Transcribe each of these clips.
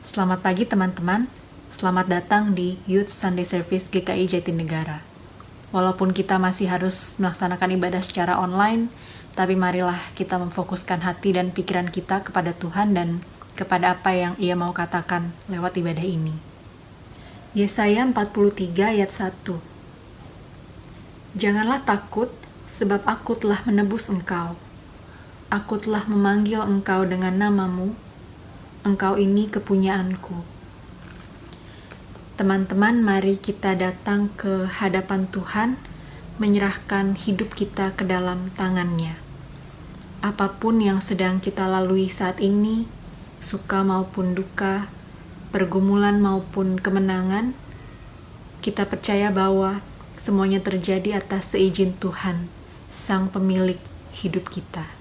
Selamat pagi teman-teman, selamat datang di Youth Sunday Service GKI Jatinegara. Walaupun kita masih harus melaksanakan ibadah secara online, tapi marilah kita memfokuskan hati dan pikiran kita kepada Tuhan dan kepada apa yang Ia mau katakan lewat ibadah ini. Yesaya 43 ayat 1. Janganlah takut, sebab aku telah menebus engkau. Aku telah memanggil engkau dengan namamu, engkau ini kepunyaanku. Teman-teman, mari kita datang ke hadapan Tuhan, menyerahkan hidup kita ke dalam tangan-Nya. Apapun yang sedang kita lalui saat ini, suka maupun duka, pergumulan maupun kemenangan, kita percaya bahwa semuanya terjadi atas seizin Tuhan, Sang Pemilik hidup kita.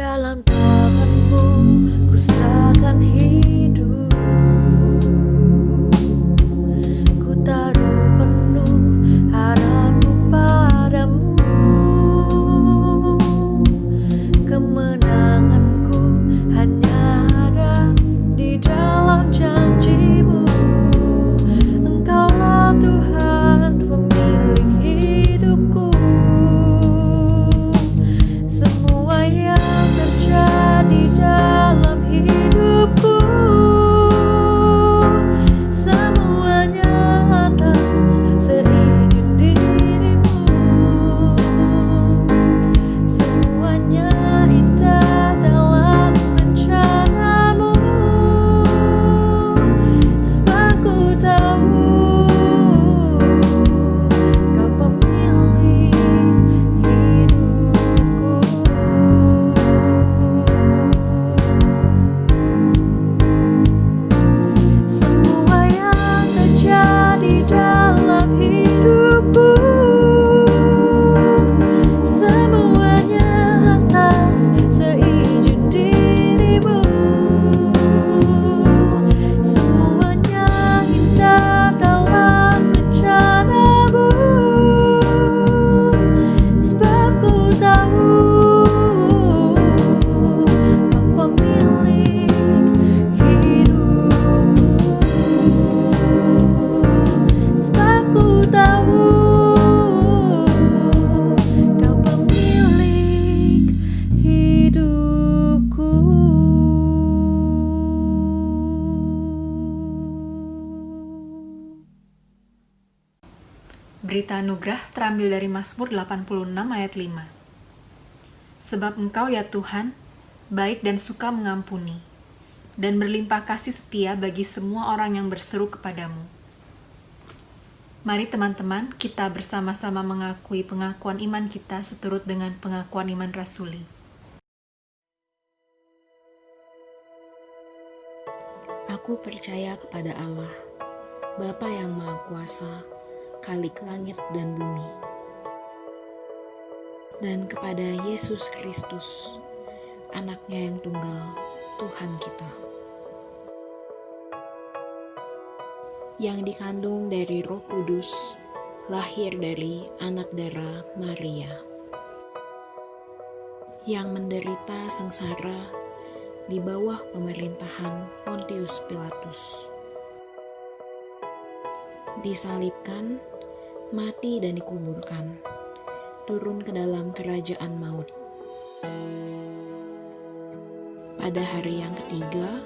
Dalam tangan-Mu ku serahkan hidupku, ku taruh penuh harapku padamu. Kemenanganku hanya ada di dalam janji-Mu. Engkaulah Tuhan pemilik hidupku. Semua yang terjadi dalam hidupku, semuanya atas seizin diri-Mu. Semuanya indah dalam rencana-Mu, sebab ku tahu Kau pemilik hidupku. Semua yang terjadi dalam hidupku, semuanya atas seizin diri-Mu. Semuanya indah dalam rencana-Mu, sebab ku tahu Kau pemilik hidupku. Sebab ku tahu Kau pemilik hidupku. Berita anugerah terambil dari Mazmur 86 ayat 5. Sebab Engkau ya Tuhan, baik dan suka mengampuni, dan berlimpah kasih setia bagi semua orang yang berseru kepadamu. Mari teman-teman, kita bersama-sama mengakui pengakuan iman kita seturut dengan pengakuan iman rasuli. Aku percaya kepada Allah, Bapa yang Maha Kuasa, Khalik langit dan bumi, dan kepada Yesus Kristus, Anaknya yang tunggal, Tuhan kita, yang dikandung dari Roh Kudus, lahir dari anak darah Maria, yang menderita sengsara di bawah pemerintahan Pontius Pilatus, disalibkan, mati dan dikuburkan, turun ke dalam kerajaan maut. Pada hari yang ketiga,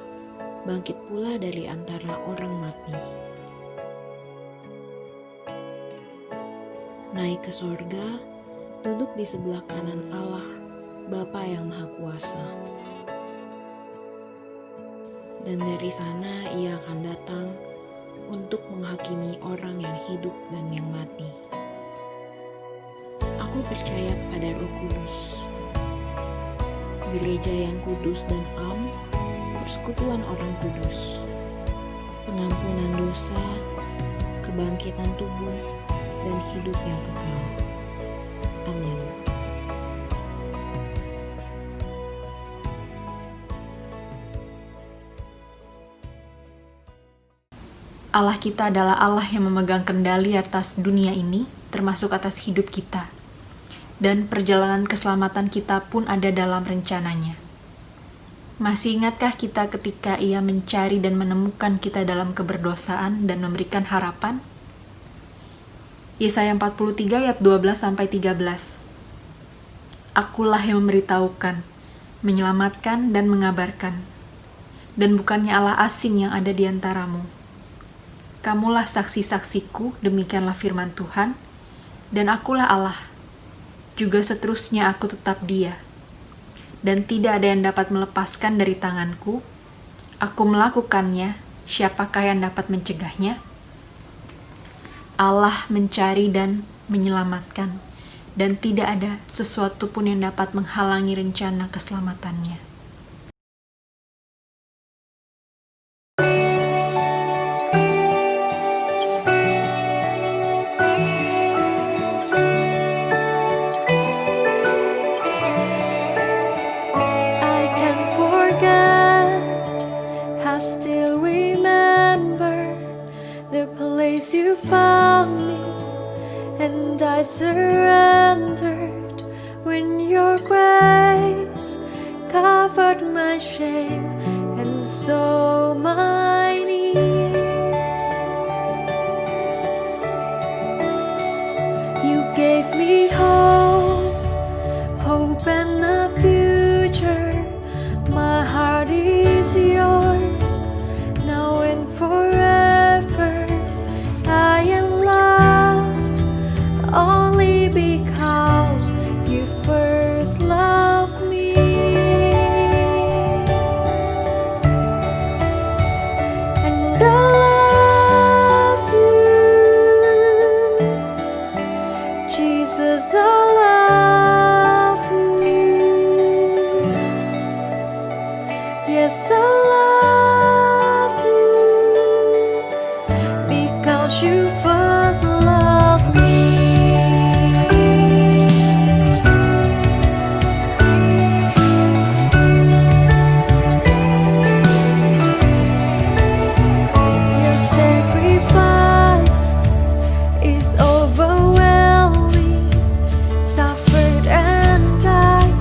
bangkit pula dari antara orang mati, naik ke sorga, duduk di sebelah kanan Allah, Bapa yang Maha Kuasa. Dan dari sana ia akan datang untuk menghakimi orang yang hidup dan yang mati. Aku percaya kepada Roh Kudus, gereja yang kudus dan am, persekutuan orang kudus, pengampunan dosa, kebangkitan tubuh, dan hidup yang kekal. Amin. Allah kita adalah Allah yang memegang kendali atas dunia ini, termasuk atas hidup kita. Dan perjalanan keselamatan kita pun ada dalam rencananya. Masih ingatkah kita ketika Ia mencari dan menemukan kita dalam keberdosaan dan memberikan harapan? Yesaya 43 ayat 12-13. Akulah yang memberitahukan, menyelamatkan dan mengabarkan. Dan bukannya Allah asing yang ada di antaramu. Kamulah saksi-saksiku, demikianlah firman Tuhan, dan akulah Allah. Juga seterusnya aku tetap Dia. Dan tidak ada yang dapat melepaskan dari tanganku. Aku melakukannya, siapakah yang dapat mencegahnya? Allah mencari dan menyelamatkan, dan tidak ada sesuatu pun yang dapat menghalangi rencana keselamatannya. I can forget, I still remember the place you found me, and I surrendered when your grace covered my shame and so my need. You gave me hope, hope and a future. My heart is yours, now and forever. I am loved only because you first loved me. And I love you, Jesus, I love you. Yes, I love you because you first loved me. Your sacrifice is overwhelming, suffered and died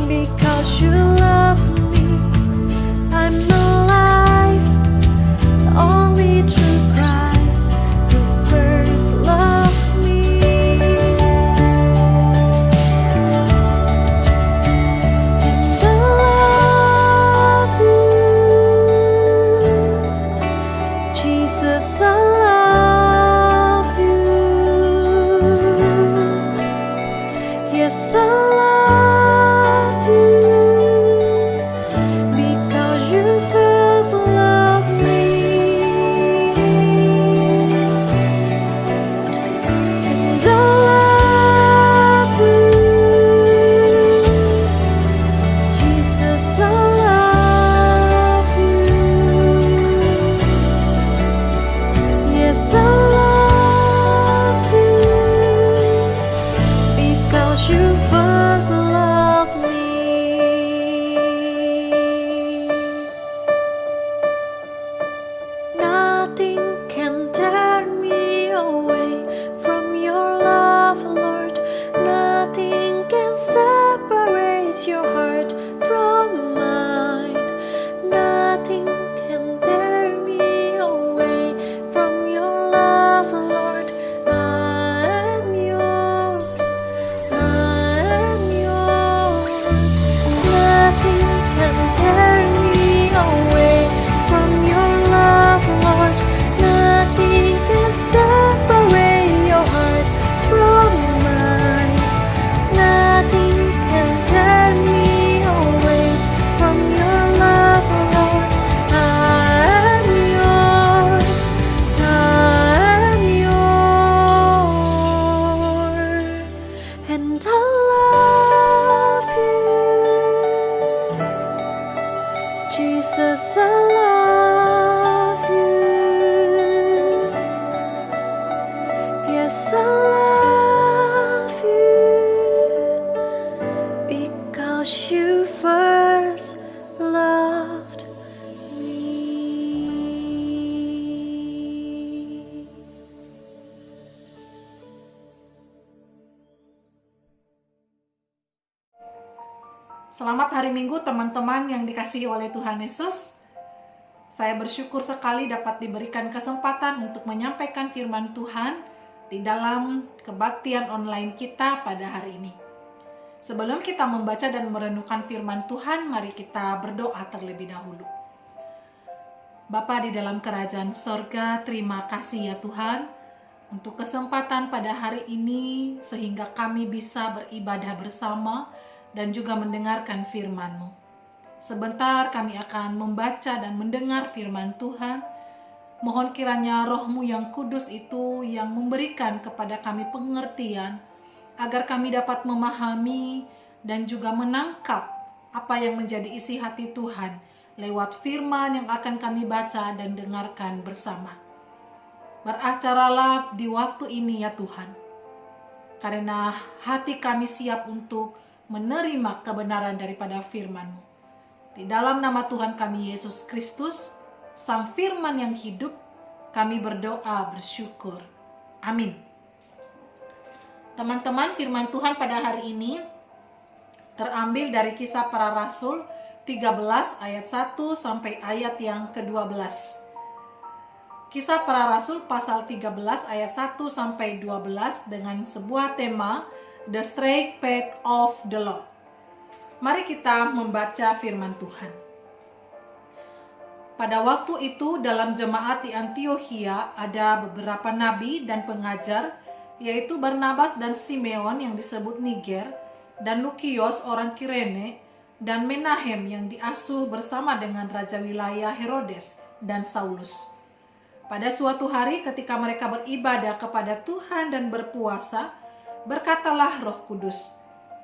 because you love me. I'm alive only through Christ who Jesus, I love you because you first loved me. Nothing can tear me away from your love, Lord. Nothing can separate your heart from mine. Nothing can tear me away from your love, Lord. I am yours. I am yours. Nothing can tear me away from your love, Lord. Nothing can separate your heart from mine. Nothing can tear me away from your love, Lord. I am yours. I am yours. And I love you. Jesus, I love you. Yes, I love you because you first loved me. Selamat hari Minggu teman-teman yang dikasihi oleh Tuhan Yesus. Saya bersyukur sekali dapat diberikan kesempatan untuk menyampaikan firman Tuhan di dalam kebaktian online kita pada hari ini. Sebelum kita membaca dan merenungkan firman Tuhan, mari kita berdoa terlebih dahulu. Bapa di dalam kerajaan sorga, terima kasih ya Tuhan untuk kesempatan pada hari ini sehingga kami bisa beribadah bersama dan juga mendengarkan firman-Mu. Sebentar kami akan membaca dan mendengar firman Tuhan. Mohon kiranya Roh-Mu yang kudus itu yang memberikan kepada kami pengertian, agar kami dapat memahami dan juga menangkap apa yang menjadi isi hati Tuhan lewat firman yang akan kami baca dan dengarkan bersama. Beracaralah di waktu ini ya Tuhan, karena hati kami siap untuk menerima kebenaran daripada firman-Mu. Di dalam nama Tuhan kami Yesus Kristus, Sang Firman yang hidup, kami berdoa bersyukur. Amin. Teman-teman, firman Tuhan pada hari ini terambil dari Kisah Para Rasul 13 ayat 1 sampai ayat yang ke-12. Kisah Para Rasul pasal 13 ayat 1 sampai 12 dengan sebuah tema The Straight Path of the Lord. Mari kita membaca firman Tuhan. Pada waktu itu dalam jemaat di Antiokhia ada beberapa nabi dan pengajar, yaitu Barnabas dan Simeon yang disebut Niger, dan Lukios orang Kirene, dan Menahem yang diasuh bersama dengan Raja wilayah Herodes dan Saulus. Pada suatu hari ketika mereka beribadah kepada Tuhan dan berpuasa, berkatalah Roh Kudus,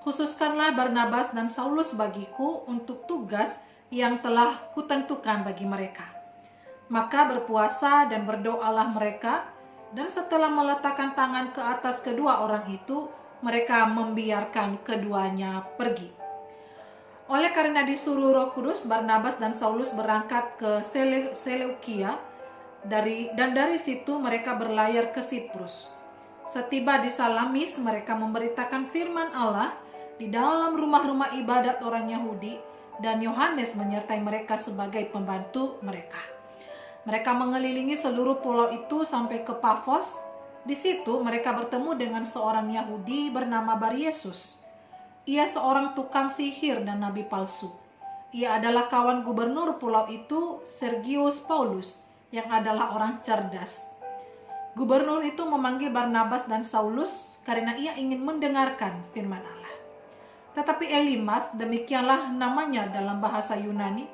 khususkanlah Barnabas dan Saulus bagiku untuk tugas yang telah kutentukan bagi mereka. Maka berpuasa dan berdoalah mereka, dan setelah meletakkan tangan ke atas kedua orang itu, mereka membiarkan keduanya pergi. Oleh karena disuruh Roh Kudus, Barnabas dan Saulus berangkat ke Seleukia, dan dari situ mereka berlayar ke Siprus. Setiba di Salamis, mereka memberitakan firman Allah di dalam rumah-rumah ibadat orang Yahudi, dan Yohanes menyertai mereka sebagai pembantu mereka. Mereka mengelilingi seluruh pulau itu sampai ke Pafos. Di situ mereka bertemu dengan seorang Yahudi bernama Baryesus. Ia seorang tukang sihir dan nabi palsu. Ia adalah kawan gubernur pulau itu, Sergius Paulus, yang adalah orang cerdas. Gubernur itu memanggil Barnabas dan Saulus karena ia ingin mendengarkan firman Allah. Tetapi Elimas, demikianlah namanya dalam bahasa Yunani,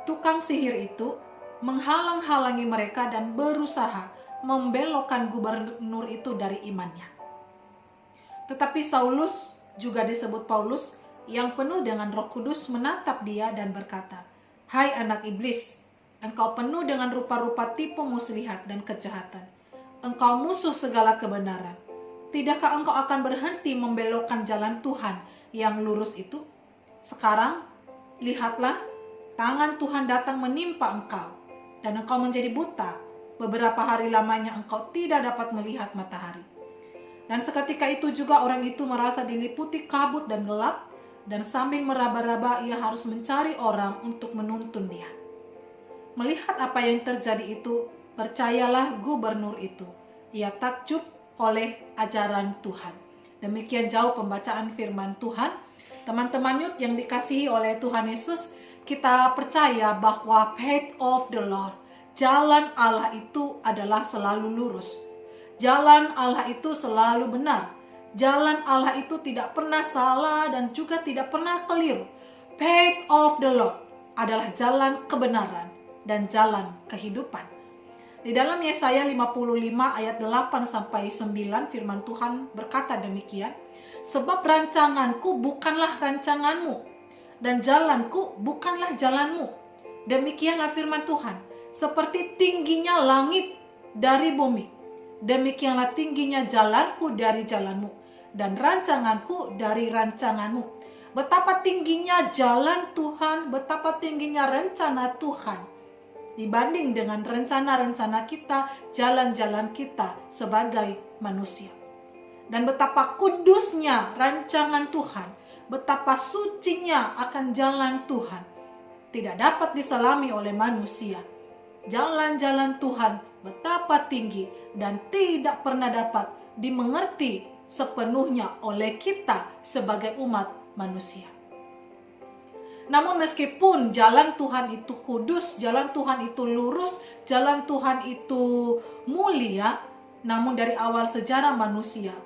tukang sihir itu menghalang-halangi mereka dan berusaha membelokkan gubernur itu dari imannya. Tetapi Saulus, juga disebut Paulus, yang penuh dengan Roh Kudus menatap dia dan berkata, "Hai anak iblis, Engkau penuh dengan rupa-rupa tipu muslihat dan kejahatan. Engkau musuh segala kebenaran. Tidakkah engkau akan berhenti membelokkan jalan Tuhan yang lurus itu? Sekarang, lihatlah, tangan Tuhan datang menimpa engkau, dan engkau menjadi buta. Beberapa hari lamanya engkau tidak dapat melihat matahari. Dan seketika itu juga orang itu merasa diliputi kabut dan gelap, dan sambil meraba-raba ia harus mencari orang untuk menuntun dia. Melihat apa yang terjadi itu, percayalah gubernur itu. Ia takjub oleh ajaran Tuhan. Demikian jauh pembacaan firman Tuhan. Teman-teman Yud yang dikasihi oleh Tuhan Yesus, kita percaya bahwa path of the Lord, jalan Allah itu adalah selalu lurus. Jalan Allah itu selalu benar. Jalan Allah itu tidak pernah salah dan juga tidak pernah keliru. Path of the Lord adalah jalan kebenaran dan jalan kehidupan. Di dalam Yesaya 55 ayat 8-9 firman Tuhan berkata demikian, sebab rancanganku bukanlah rancanganmu, dan jalanku bukanlah jalanmu. Demikianlah firman Tuhan, seperti tingginya langit dari bumi, demikianlah tingginya jalanku dari jalanmu, dan rancanganku dari rancanganmu. Betapa tingginya jalan Tuhan, betapa tingginya rencana Tuhan dibanding dengan rencana-rencana kita, jalan-jalan kita sebagai manusia. Dan betapa kudusnya rancangan Tuhan, betapa sucinya akan jalan Tuhan, tidak dapat diselami oleh manusia. Jalan-jalan Tuhan betapa tinggi dan tidak pernah dapat dimengerti sepenuhnya oleh kita sebagai umat manusia. Namun meskipun jalan Tuhan itu kudus, jalan Tuhan itu lurus, jalan Tuhan itu mulia, namun dari awal sejarah manusia,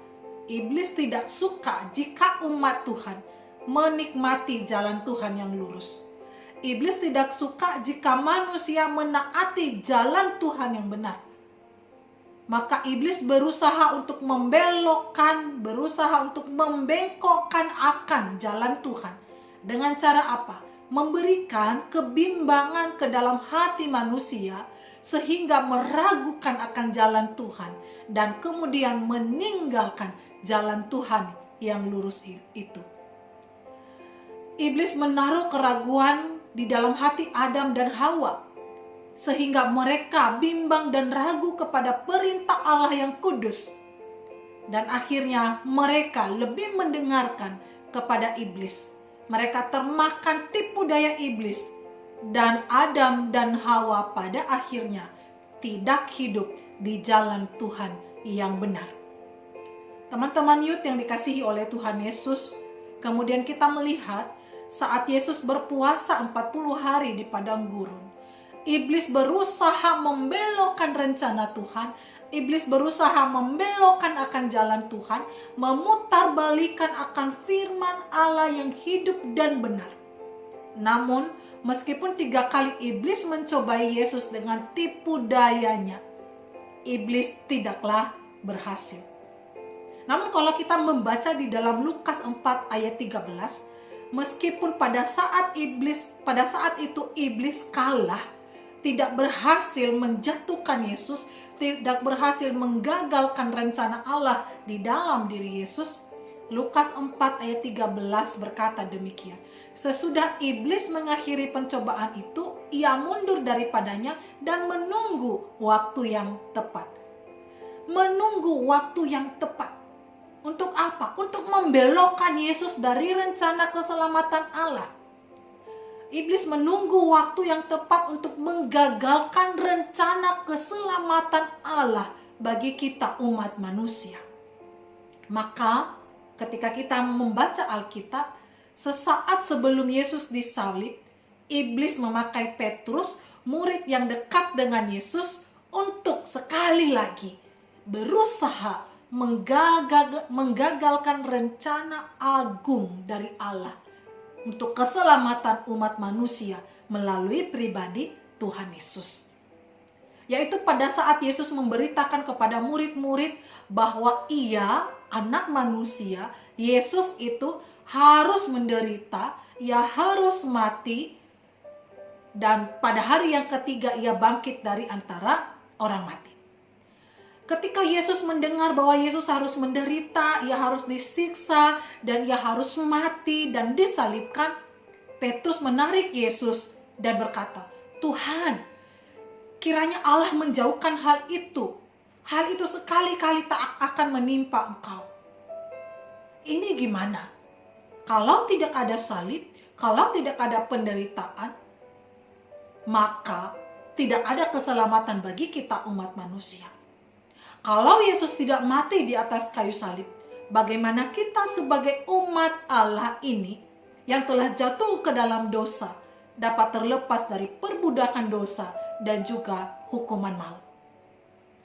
iblis tidak suka jika umat Tuhan menikmati jalan Tuhan yang lurus. Iblis tidak suka jika manusia menaati jalan Tuhan yang benar. Maka iblis berusaha untuk membelokkan, berusaha untuk membengkokkan akan jalan Tuhan. Dengan cara apa? Memberikan kebimbangan ke dalam hati manusia sehingga meragukan akan jalan Tuhan dan kemudian meninggalkan jalan Tuhan yang lurus itu. Iblis menaruh keraguan di dalam hati Adam dan Hawa sehingga mereka bimbang dan ragu kepada perintah Allah yang kudus. Dan akhirnya mereka lebih mendengarkan kepada iblis. Mereka termakan tipu daya iblis, dan Adam dan Hawa pada akhirnya tidak hidup di jalan Tuhan yang benar. Teman-teman Yud yang dikasihi oleh Tuhan Yesus, kemudian kita melihat saat Yesus berpuasa 40 hari di padang gurun, iblis berusaha membelokkan rencana Tuhan. Iblis berusaha membelokkan akan jalan Tuhan, memutarbalikan akan firman Allah yang hidup dan benar. Namun, meskipun 3 kali iblis mencobai Yesus dengan tipu dayanya, iblis tidaklah berhasil. Namun kalau kita membaca di dalam Lukas 4 ayat 13, meskipun pada saat itu iblis kalah, tidak berhasil menjatuhkan Yesus, tidak berhasil menggagalkan rencana Allah di dalam diri Yesus. Lukas 4 ayat 13 berkata demikian. Sesudah iblis mengakhiri pencobaan itu, ia mundur daripadanya dan menunggu waktu yang tepat. Menunggu waktu yang tepat. Untuk apa? Untuk membelokkan Yesus dari rencana keselamatan Allah. Iblis menunggu waktu yang tepat untuk menggagalkan rencana keselamatan Allah bagi kita umat manusia. Maka ketika kita membaca Alkitab, sesaat sebelum Yesus disalib, iblis memakai Petrus, murid yang dekat dengan Yesus, untuk sekali lagi berusaha menggagalkan rencana agung dari Allah untuk keselamatan umat manusia melalui pribadi Tuhan Yesus. Yaitu pada saat Yesus memberitakan kepada murid-murid bahwa ia, anak manusia, Yesus itu harus menderita, ia harus mati, dan pada hari yang ketiga ia bangkit dari antara orang mati. Ketika Yesus mendengar bahwa Yesus harus menderita, ia harus disiksa, dan ia harus mati dan disalibkan, Petrus menarik Yesus dan berkata, "Tuhan, kiranya Allah menjauhkan hal itu. Hal itu sekali-kali tak akan menimpa Engkau." Ini gimana? Kalau tidak ada salib, kalau tidak ada penderitaan, maka tidak ada keselamatan bagi kita umat manusia. Kalau Yesus tidak mati di atas kayu salib, bagaimana kita sebagai umat Allah ini yang telah jatuh ke dalam dosa dapat terlepas dari perbudakan dosa dan juga hukuman maut?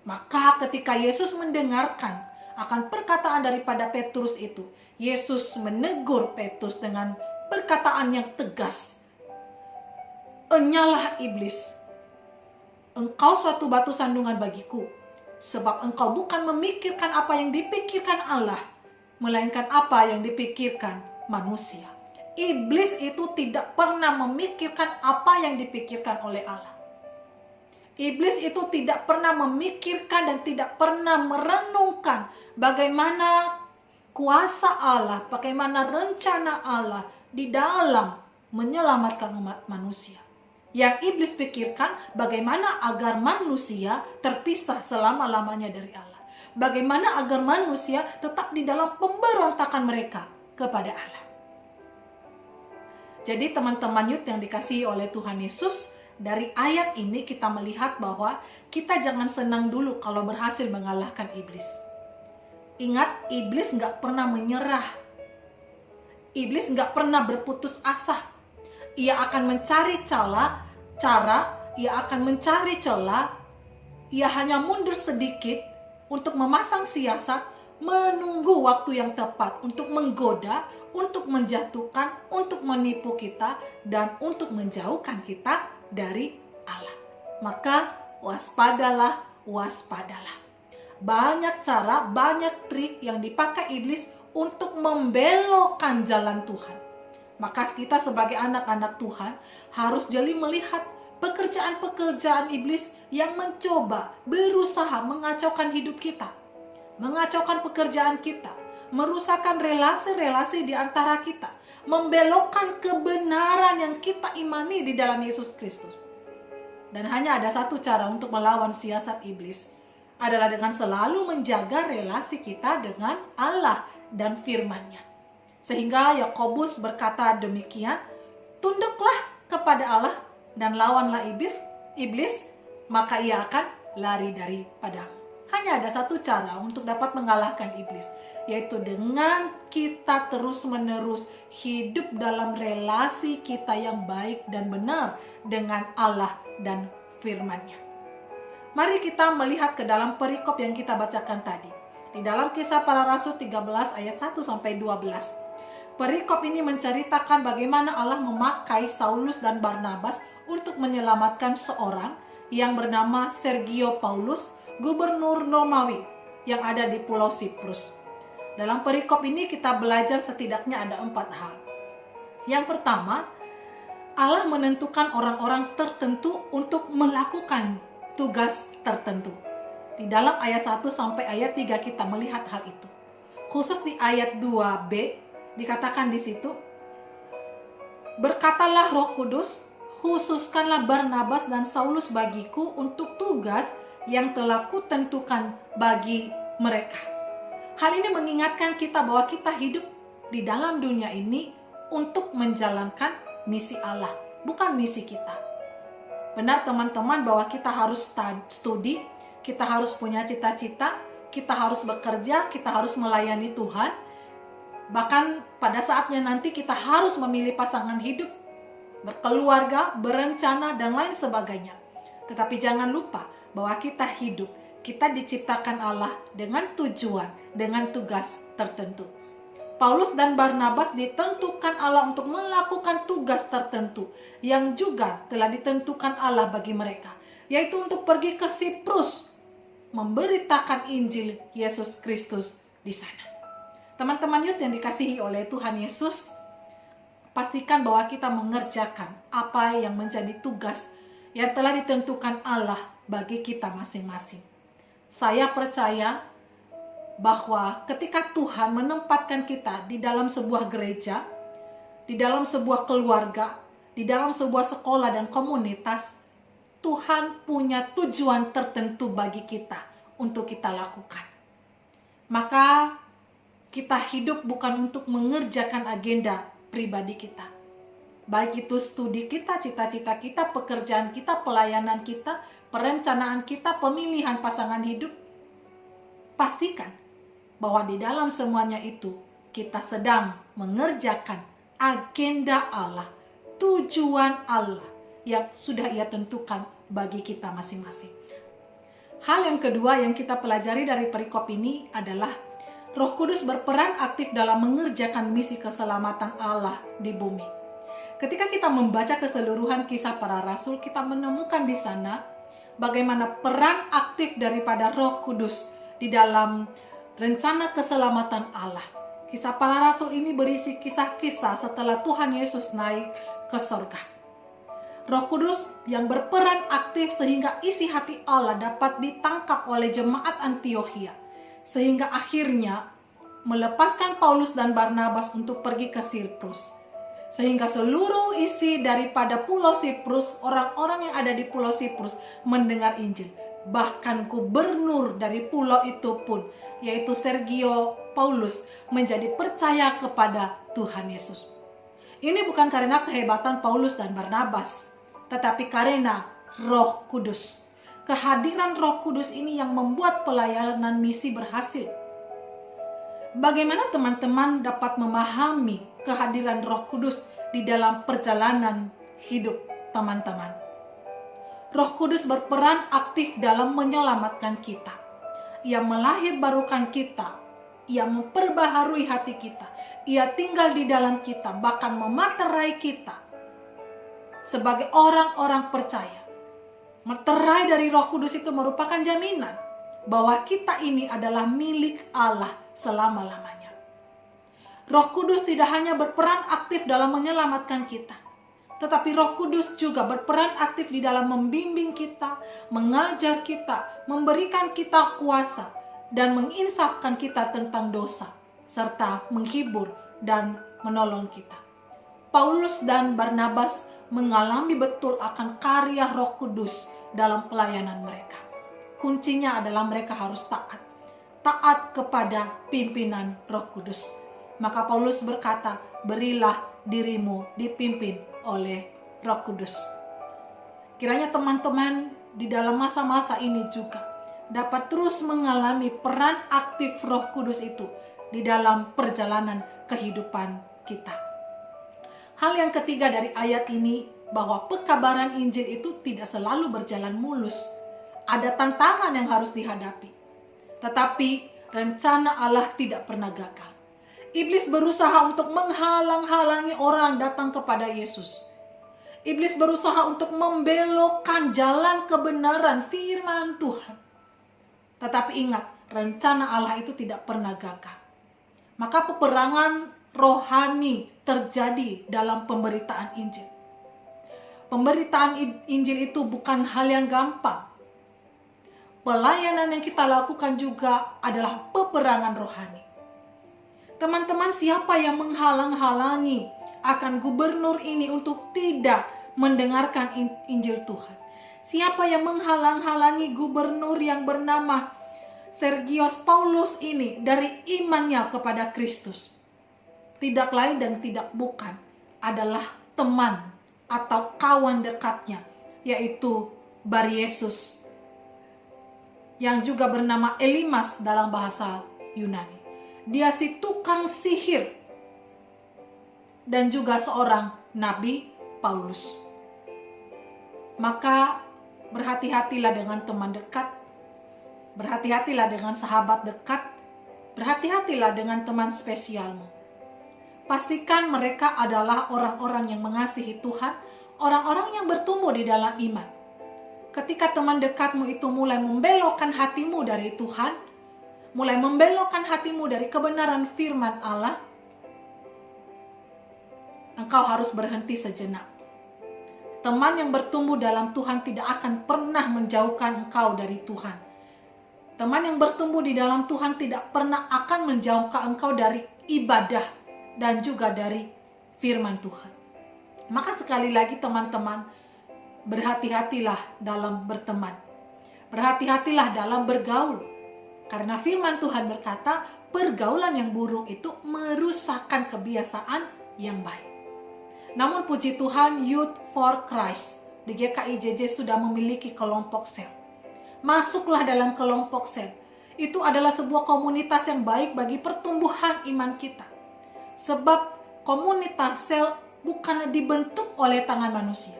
Maka ketika Yesus mendengarkan akan perkataan daripada Petrus itu, Yesus menegur Petrus dengan perkataan yang tegas. "Enyalah iblis, engkau suatu batu sandungan bagiku, sebab engkau bukan memikirkan apa yang dipikirkan Allah, melainkan apa yang dipikirkan manusia." Iblis itu tidak pernah memikirkan apa yang dipikirkan oleh Allah. Iblis itu tidak pernah memikirkan dan tidak pernah merenungkan bagaimana kuasa Allah, bagaimana rencana Allah di dalam menyelamatkan umat manusia. Yang iblis pikirkan bagaimana agar manusia terpisah selama-lamanya dari Allah. Bagaimana agar manusia tetap di dalam pemberontakan mereka kepada Allah. Jadi teman-teman youth yang dikasihi oleh Tuhan Yesus, dari ayat ini kita melihat bahwa kita jangan senang dulu kalau berhasil mengalahkan iblis. Ingat, iblis gak pernah menyerah. Iblis gak pernah berputus asa. Ia akan mencari ia akan mencari celah. Ia hanya mundur sedikit untuk memasang siasat, menunggu waktu yang tepat untuk menggoda, untuk menjatuhkan, untuk menipu kita, dan untuk menjauhkan kita dari Allah. Maka waspadalah, waspadalah. Banyak cara, banyak trik yang dipakai iblis untuk membelokkan jalan Tuhan. Maka kita sebagai anak-anak Tuhan harus jeli melihat pekerjaan-pekerjaan iblis yang mencoba berusaha mengacaukan hidup kita, mengacaukan pekerjaan kita, merusakkan relasi-relasi di antara kita, membelokkan kebenaran yang kita imani di dalam Yesus Kristus. Dan hanya ada satu cara untuk melawan siasat iblis, adalah dengan selalu menjaga relasi kita dengan Allah dan firman-Nya. Sehingga Yakobus berkata demikian, "Tunduklah kepada Allah dan lawanlah iblis, maka ia akan lari daripadamu." Hanya ada satu cara untuk dapat mengalahkan iblis, yaitu dengan kita terus-menerus hidup dalam relasi kita yang baik dan benar dengan Allah dan firman-Nya. Mari kita melihat ke dalam perikop yang kita bacakan tadi. Di dalam Kisah Para Rasul 13 ayat 1-12. Perikop ini menceritakan bagaimana Allah memakai Saulus dan Barnabas untuk menyelamatkan seorang yang bernama Sergio Paulus, gubernur Romawi yang ada di Pulau Siprus. Dalam perikop ini kita belajar setidaknya ada 4 hal. Yang pertama, Allah menentukan orang-orang tertentu untuk melakukan tugas tertentu. Di dalam ayat 1 sampai ayat 3 kita melihat hal itu. Khusus di ayat 2b dikatakan di situ, "Berkatalah Roh Kudus, khususkanlah Barnabas dan Saulus bagiku untuk tugas yang telah kutentukan bagi mereka." Hal ini mengingatkan kita bahwa kita hidup di dalam dunia ini untuk menjalankan misi Allah, bukan misi kita. Benar teman-teman bahwa kita harus studi, kita harus punya cita-cita, kita harus bekerja, kita harus melayani Tuhan. Bahkan pada saatnya nanti kita harus memilih pasangan hidup, berkeluarga, berencana, dan lain sebagainya. Tetapi jangan lupa bahwa kita hidup, kita diciptakan Allah dengan tujuan, dengan tugas tertentu. Paulus dan Barnabas ditentukan Allah untuk melakukan tugas tertentu yang juga telah ditentukan Allah bagi mereka, yaitu untuk pergi ke Siprus, memberitakan Injil Yesus Kristus di sana. Teman-teman youth yang dikasihi oleh Tuhan Yesus, pastikan bahwa kita mengerjakan apa yang menjadi tugas yang telah ditentukan Allah bagi kita masing-masing. Saya percaya bahwa ketika Tuhan menempatkan kita di dalam sebuah gereja, di dalam sebuah keluarga, di dalam sebuah sekolah dan komunitas, Tuhan punya tujuan tertentu bagi kita untuk kita lakukan. Maka kita hidup bukan untuk mengerjakan agenda pribadi kita. Baik itu studi kita, cita-cita kita, pekerjaan kita, pelayanan kita, perencanaan kita, pemilihan pasangan hidup. Pastikan bahwa di dalam semuanya itu kita sedang mengerjakan agenda Allah, tujuan Allah yang sudah Ia tentukan bagi kita masing-masing. Hal yang kedua yang kita pelajari dari perikop ini adalah Roh Kudus berperan aktif dalam mengerjakan misi keselamatan Allah di bumi. Ketika kita membaca keseluruhan kisah para rasul, kita menemukan di sana bagaimana peran aktif daripada Roh Kudus di dalam rencana keselamatan Allah. Kisah para rasul ini berisi kisah-kisah setelah Tuhan Yesus naik ke sorga. Roh Kudus yang berperan aktif sehingga isi hati Allah dapat ditangkap oleh jemaat Antiokhia, sehingga akhirnya melepaskan Paulus dan Barnabas untuk pergi ke Siprus. Sehingga seluruh isi daripada pulau Siprus, orang-orang yang ada di pulau Siprus mendengar Injil. Bahkan gubernur dari pulau itu pun, yaitu Sergio Paulus, menjadi percaya kepada Tuhan Yesus. Ini bukan karena kehebatan Paulus dan Barnabas, tetapi karena Roh Kudus. Kehadiran Roh Kudus ini yang membuat pelayanan misi berhasil. Bagaimana teman-teman dapat memahami kehadiran Roh Kudus di dalam perjalanan hidup teman-teman? Roh Kudus berperan aktif dalam menyelamatkan kita. Ia melahirbarukan kita. Ia memperbaharui hati kita. Ia tinggal di dalam kita, bahkan mematerai kita. Sebagai orang-orang percaya, materai dari Roh Kudus itu merupakan jaminan bahwa kita ini adalah milik Allah selama-lamanya. Roh Kudus tidak hanya berperan aktif dalam menyelamatkan kita, tetapi Roh Kudus juga berperan aktif di dalam membimbing kita, mengajar kita, memberikan kita kuasa, dan menginsafkan kita tentang dosa, serta menghibur dan menolong kita. Paulus dan Barnabas mengalami betul akan karya Roh Kudus dalam pelayanan mereka. Kuncinya adalah mereka harus taat kepada pimpinan Roh Kudus. Maka Paulus berkata, berilah dirimu dipimpin oleh Roh Kudus. Kiranya teman-teman di dalam masa-masa ini juga dapat terus mengalami peran aktif Roh Kudus itu di dalam perjalanan kehidupan kita. Hal yang ketiga dari ayat ini, bahwa pekabaran Injil itu tidak selalu berjalan mulus. Ada tantangan yang harus dihadapi. Tetapi rencana Allah tidak pernah gagal. Iblis berusaha untuk menghalang-halangi orang datang kepada Yesus. Iblis berusaha untuk membelokkan jalan kebenaran firman Tuhan. Tetapi ingat, rencana Allah itu tidak pernah gagal. Maka peperangan rohani terjadi dalam pemberitaan Injil. Pemberitaan Injil itu bukan hal yang gampang. Pelayanan yang kita lakukan juga adalah peperangan rohani. Teman-teman, siapa yang menghalang-halangi akan gubernur ini untuk tidak mendengarkan Injil Tuhan? Siapa yang menghalang-halangi gubernur yang bernama Sergius Paulus ini dari imannya kepada Kristus? Tidak lain dan tidak bukan adalah teman atau kawan dekatnya, yaitu Bar-Yesus, yang juga bernama Elimas dalam bahasa Yunani. Dia si tukang sihir dan juga seorang nabi Paulus. Maka berhati-hatilah dengan teman dekat, berhati-hatilah dengan sahabat dekat, berhati-hatilah dengan teman spesialmu. Pastikan mereka adalah orang-orang yang mengasihi Tuhan, orang-orang yang bertumbuh di dalam iman. Ketika teman dekatmu itu mulai membelokkan hatimu dari Tuhan, mulai membelokkan hatimu dari kebenaran firman Allah, engkau harus berhenti sejenak. Teman yang bertumbuh dalam Tuhan tidak akan pernah menjauhkan engkau dari Tuhan. Teman yang bertumbuh di dalam Tuhan tidak pernah akan menjauhkan engkau dari ibadah dan juga dari firman Tuhan. Maka sekali lagi teman-teman, berhati-hatilah dalam berteman. Berhati-hatilah dalam bergaul. Karena firman Tuhan berkata, pergaulan yang buruk itu merusakkan kebiasaan yang baik. Namun puji Tuhan, Youth for Christ di GKIJJ sudah memiliki kelompok sel. Masuklah dalam kelompok sel. Itu adalah sebuah komunitas yang baik bagi pertumbuhan iman kita. Sebab komunitas sel bukanlah dibentuk oleh tangan manusia.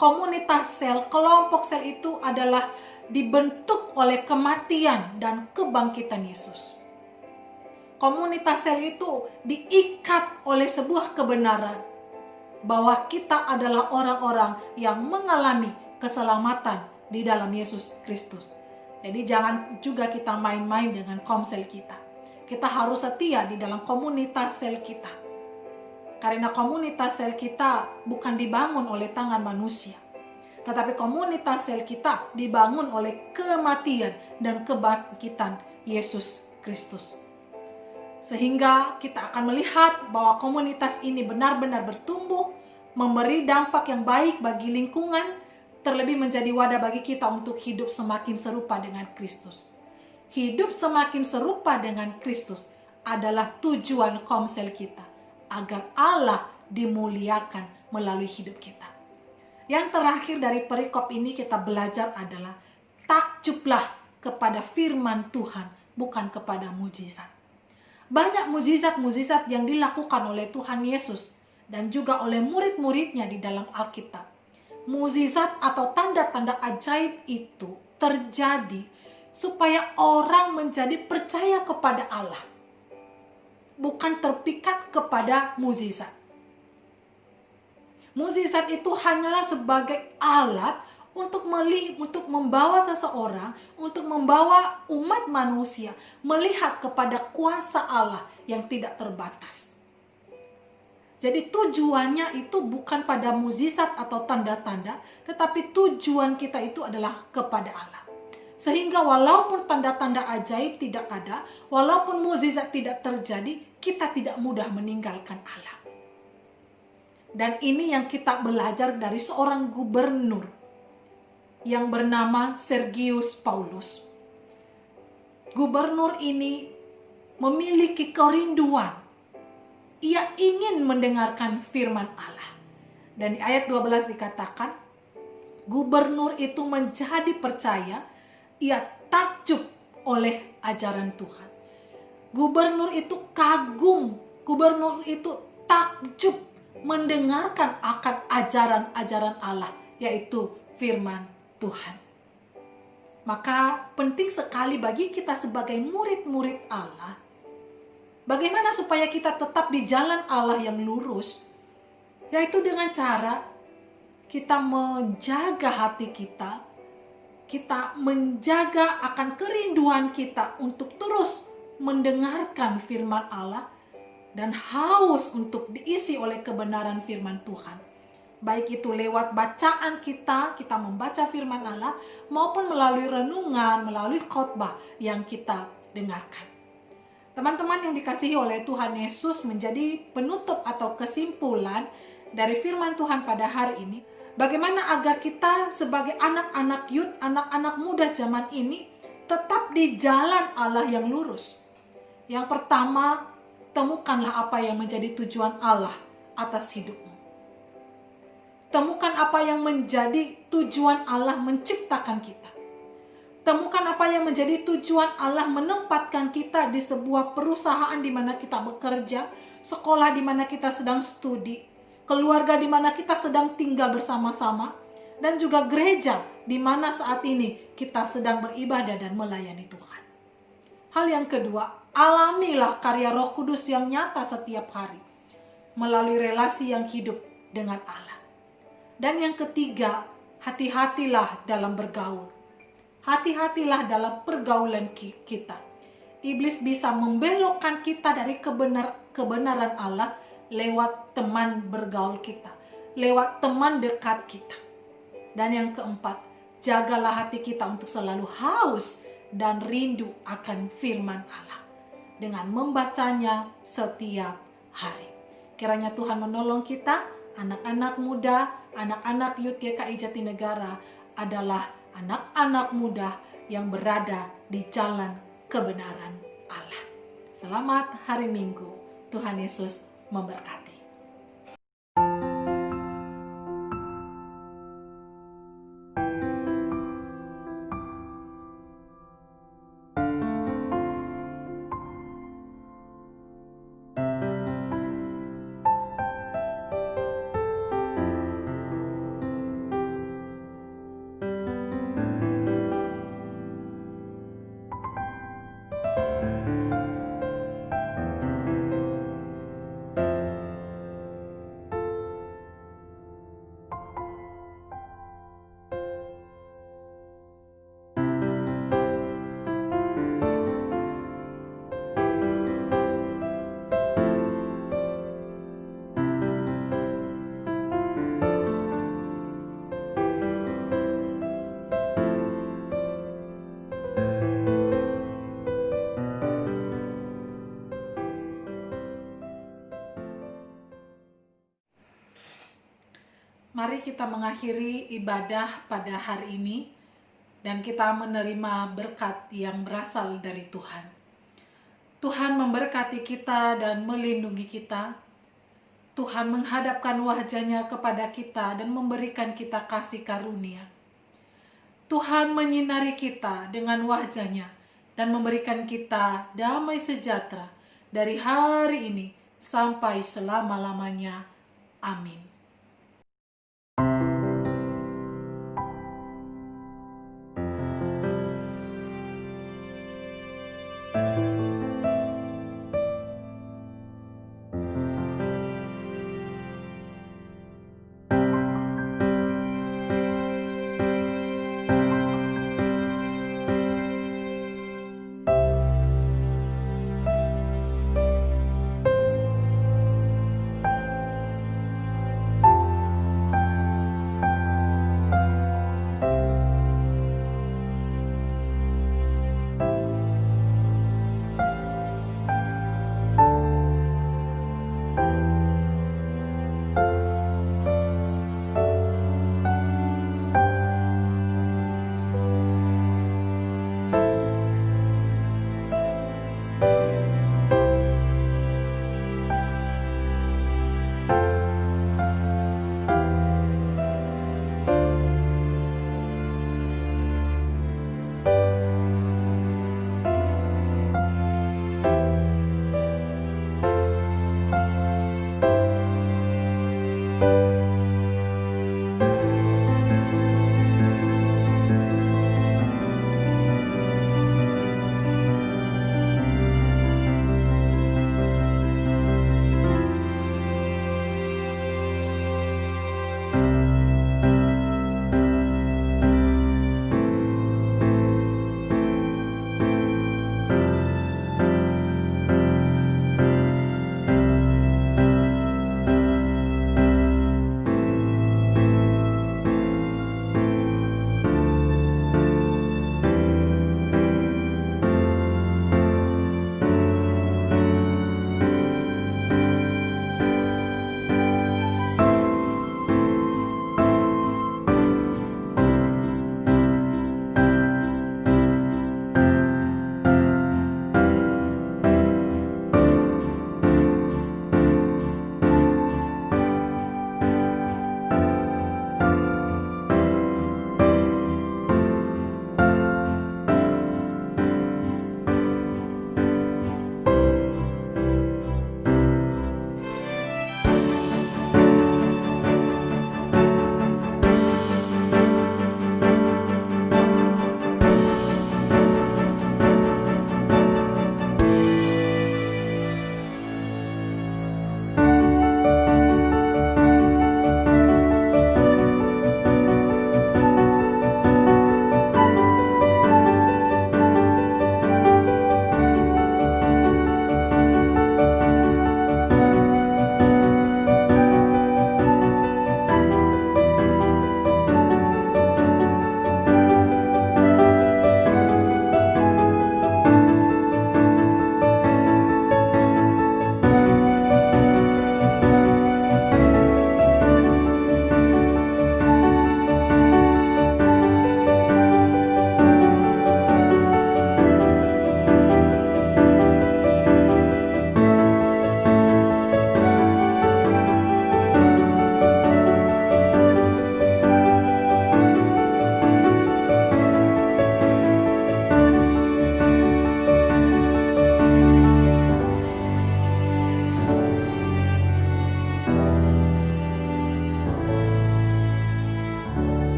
Komunitas sel, kelompok sel itu adalah dibentuk oleh kematian dan kebangkitan Yesus. Komunitas sel itu diikat oleh sebuah kebenaran bahwa kita adalah orang-orang yang mengalami keselamatan di dalam Yesus Kristus. Jadi jangan juga kita main-main dengan komsel kita. Kita harus setia di dalam komunitas sel kita. Karena komunitas sel kita bukan dibangun oleh tangan manusia. Tetapi komunitas sel kita dibangun oleh kematian dan kebangkitan Yesus Kristus. Sehingga kita akan melihat bahwa komunitas ini benar-benar bertumbuh, memberi dampak yang baik bagi lingkungan, terlebih menjadi wadah bagi kita untuk hidup semakin serupa dengan Kristus. Hidup semakin serupa dengan Kristus adalah tujuan komsel kita, agar Allah dimuliakan melalui hidup kita. Yang terakhir dari perikop ini kita belajar adalah takjublah kepada firman Tuhan, bukan kepada mujizat. Banyak mujizat-mujizat yang dilakukan oleh Tuhan Yesus dan juga oleh murid-muridnya di dalam Alkitab. Mujizat atau tanda-tanda ajaib itu terjadi supaya orang menjadi percaya kepada Allah, bukan terpikat kepada mujizat. Mujizat itu hanyalah sebagai alat untuk membawa seseorang, untuk membawa umat manusia melihat kepada kuasa Allah yang tidak terbatas. Jadi tujuannya itu bukan pada mujizat atau tanda-tanda, tetapi tujuan kita itu adalah kepada Allah. Sehingga walaupun tanda-tanda ajaib tidak ada, walaupun mujizat tidak terjadi, kita tidak mudah meninggalkan Allah. Dan ini yang kita belajar dari seorang gubernur yang bernama Sergius Paulus. Gubernur ini memiliki kerinduan. Ia ingin mendengarkan firman Allah. Dan di ayat 12 dikatakan, gubernur itu menjadi percaya, ia takjub oleh ajaran Tuhan. Gubernur itu kagum, gubernur itu takjub mendengarkan akan ajaran-ajaran Allah, yaitu firman Tuhan. Maka penting sekali bagi kita sebagai murid-murid Allah, bagaimana supaya kita tetap di jalan Allah yang lurus, yaitu dengan cara kita menjaga hati kita, kita menjaga akan kerinduan kita untuk terus mendengarkan firman Allah, dan haus untuk diisi oleh kebenaran firman Tuhan. Baik itu lewat bacaan kita membaca firman Allah, maupun melalui renungan, melalui khotbah yang kita dengarkan. Teman-teman yang dikasihi oleh Tuhan Yesus, menjadi penutup atau kesimpulan dari firman Tuhan pada hari ini, bagaimana agar kita sebagai anak-anak youth, anak-anak muda zaman ini tetap di jalan Allah yang lurus. Yang pertama, temukanlah apa yang menjadi tujuan Allah atas hidupmu. Temukan apa yang menjadi tujuan Allah menciptakan kita. Temukan apa yang menjadi tujuan Allah menempatkan kita di sebuah perusahaan di mana kita bekerja, sekolah di mana kita sedang studi, keluarga di mana kita sedang tinggal bersama-sama, dan juga gereja di mana saat ini kita sedang beribadah dan melayani Tuhan. Hal yang kedua, alamilah karya Roh Kudus yang nyata setiap hari melalui relasi yang hidup dengan Allah. Dan yang ketiga, hati-hatilah dalam bergaul. Hati-hatilah dalam pergaulan kita. Iblis bisa membelokkan kita dari kebenaran Allah lewat teman bergaul kita, lewat teman dekat kita. Dan yang keempat, jagalah hati kita untuk selalu haus dan rindu akan firman Allah dengan membacanya setiap hari. Kiranya Tuhan menolong kita, anak-anak muda, anak-anak Youth GKI Jatinegara adalah anak-anak muda yang berada di jalan kebenaran Allah. Selamat hari Minggu. Tuhan Yesus memberkati. Mari kita mengakhiri ibadah pada hari ini dan kita menerima berkat yang berasal dari Tuhan. Tuhan memberkati kita dan melindungi kita. Tuhan menghadapkan wajah-Nya kepada kita dan memberikan kita kasih karunia. Tuhan menyinari kita dengan wajah-Nya dan memberikan kita damai sejahtera dari hari ini sampai selama-lamanya. Amin.